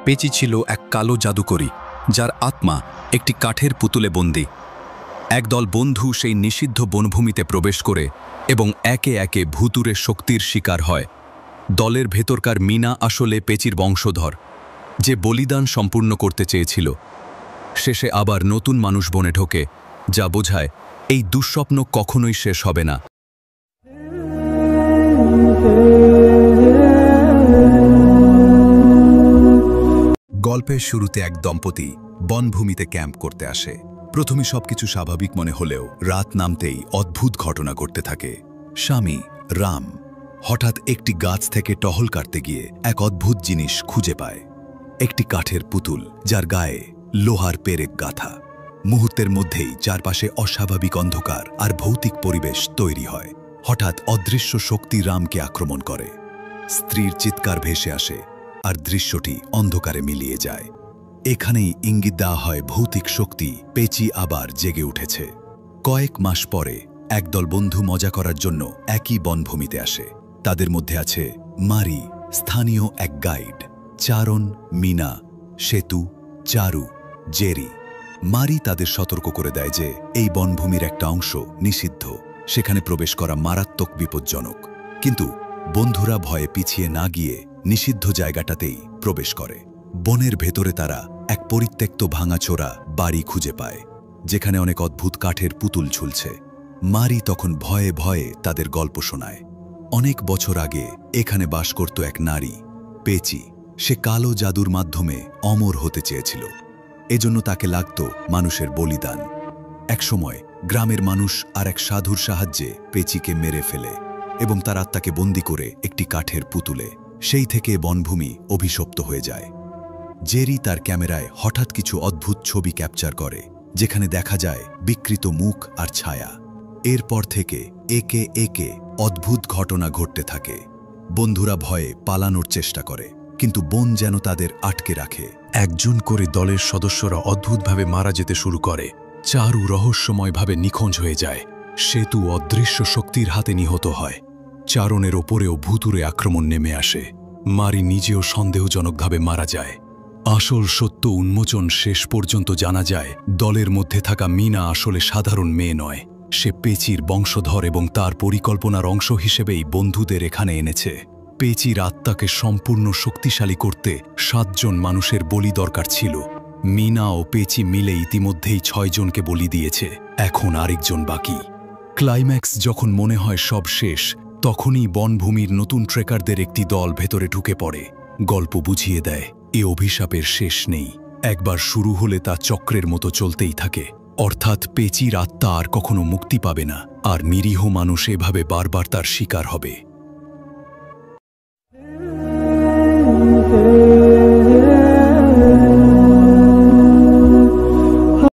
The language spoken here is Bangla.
পেঁচি ছিল এক কালো জাদুকরী, যার আত্মা একটি কাঠের পুতুলে বন্দী। একদল বন্ধু সেই নিষিদ্ধ বনভূমিতে প্রবেশ করে এবং একে একে ভুতুরে শক্তির শিকার হয়। দলের ভেতরকার মিনা আসলে পেঁচির বংশধর, যে বলিদান সম্পূর্ণ করতে চেয়েছিল। শেষে আবার নতুন মানুষ বনে ঢোকে, যা বোঝায় এই দুঃস্বপ্ন কখনোই শেষ হবে না। গল্পের শুরুতে এক দম্পতি বনভূমিতে ক্যাম্প করতে আসে। প্রথমে সবকিছু স্বাভাবিক মনে হলেও রাত নামতেই অদ্ভুত ঘটনা ঘটতে থাকে। স্বামী রাম হঠাৎ একটি গাছ থেকে টহল কাটতে গিয়ে এক অদ্ভুত জিনিস খুঁজে পায়, একটি কাঠের পুতুল যার গায়ে লোহার পেরেক গাঁথা। মুহূর্তের মধ্যেই চারপাশে অস্বাভাবিক অন্ধকার আর ভৌতিক পরিবেশ তৈরি হয়। হঠাৎ অদৃশ্য শক্তি রামকে আক্রমণ করে। স্ত্রীর চিৎকার ভেসে আসে আর দৃশ্যটি অন্ধকারে মিলিয়ে যায়। এখানেই ইঙ্গিত দেওয়া হয় ভৌতিক শক্তি পেঁচি আবার জেগে উঠেছে। কয়েক মাস পরে একদল বন্ধু মজা করার জন্য একই বনভূমিতে আসে। তাদের মধ্যে আছে মারি, স্থানীয় এক গাইড, চারণ, মিনা, সেতু, চারু, জেরি। মারি তাদের সতর্ক করে দেয় যে এই বনভূমির একটা অংশ নিষিদ্ধ, সেখানে প্রবেশ করা মারাত্মক বিপজ্জনক। কিন্তু বন্ধুরা ভয়ে পিছিয়ে না গিয়ে নিষিদ্ধ জায়গাটাতেই প্রবেশ করে। বনের ভেতরে তারা এক পরিত্যক্ত ভাঙাচোরা বাড়ি খুঁজে পায়, যেখানে অনেক অদ্ভুত কাঠের পুতুল ঝুলছে। মারি তখন ভয়ে ভয়ে তাদের গল্প শোনায়। অনেক বছর আগে এখানে বাস করত এক নারী, পেঁচি। সে কালো জাদুর মাধ্যমে অমর হতে চেয়েছিল, এজন্য তাকে লাগত মানুষের বলিদান। একসময় গ্রামের মানুষ আর এক সাধুর সাহায্যে পেঁচিকে মেরে ফেলে এবং তার আত্মাকে বন্দী করে একটি কাঠের পুতুলে। সেই থেকে বনভূমি অভিশপ্ত হয়ে যায়। জেরি তার ক্যামেরায় হঠাৎ কিছু অদ্ভুত ছবি ক্যাপচার করে, যেখানে দেখা যায় বিকৃত মুখ আর ছায়া। এরপর থেকে একে একে অদ্ভুত ঘটনা ঘটতে থাকে। বন্ধুরা ভয়ে পালানোর চেষ্টা করে, কিন্তু বন যেন তাদের আটকে রাখে। একজন করে দলের সদস্যরা অদ্ভুতভাবে মারা যেতে শুরু করে। চারু রহস্যময়ভাবে নিখোঁজ হয়ে যায়। সেতু অদৃশ্য শক্তির হাতে নিহত হয়। চারণের ওপরেও ভুতুরে আক্রমণ নেমে আসে। মারি নিজেও সন্দেহজনকভাবে মারা যায়। আসল সত্য উন্মোচন শেষ পর্যন্ত জানা যায়, দলের মধ্যে থাকা মিনা আসলে সাধারণ মেয়ে নয়। সে পেঁচির বংশধর এবং তার পরিকল্পনার অংশ হিসেবেই বন্ধুদের এখানে এনেছে। পেঁচির আত্মাকে সম্পূর্ণ শক্তিশালী করতে 7 জন মানুষের বলি দরকার ছিল। মিনা ও পেঁচি মিলে ইতিমধ্যেই 6 জনকে বলি দিয়েছে, এখন আরেকজন বাকি। ক্লাইম্যাক্স যখন মনে হয় সব শেষ, তখনই বনভূমির নতুন ট্রেকারদের একটি দল ভেতরে ঢুকে পড়ে। গল্প বুঝিয়ে দেয় এ অভিশাপের শেষ নেই, একবার শুরু হলে তা চক্রের মতো চলতেই থাকে। অর্থাৎ পেঁচির আত্মা আর কখনো মুক্তি পাবে না, আর নিরীহ মানুষ এভাবে বারবার তার শিকার হবে।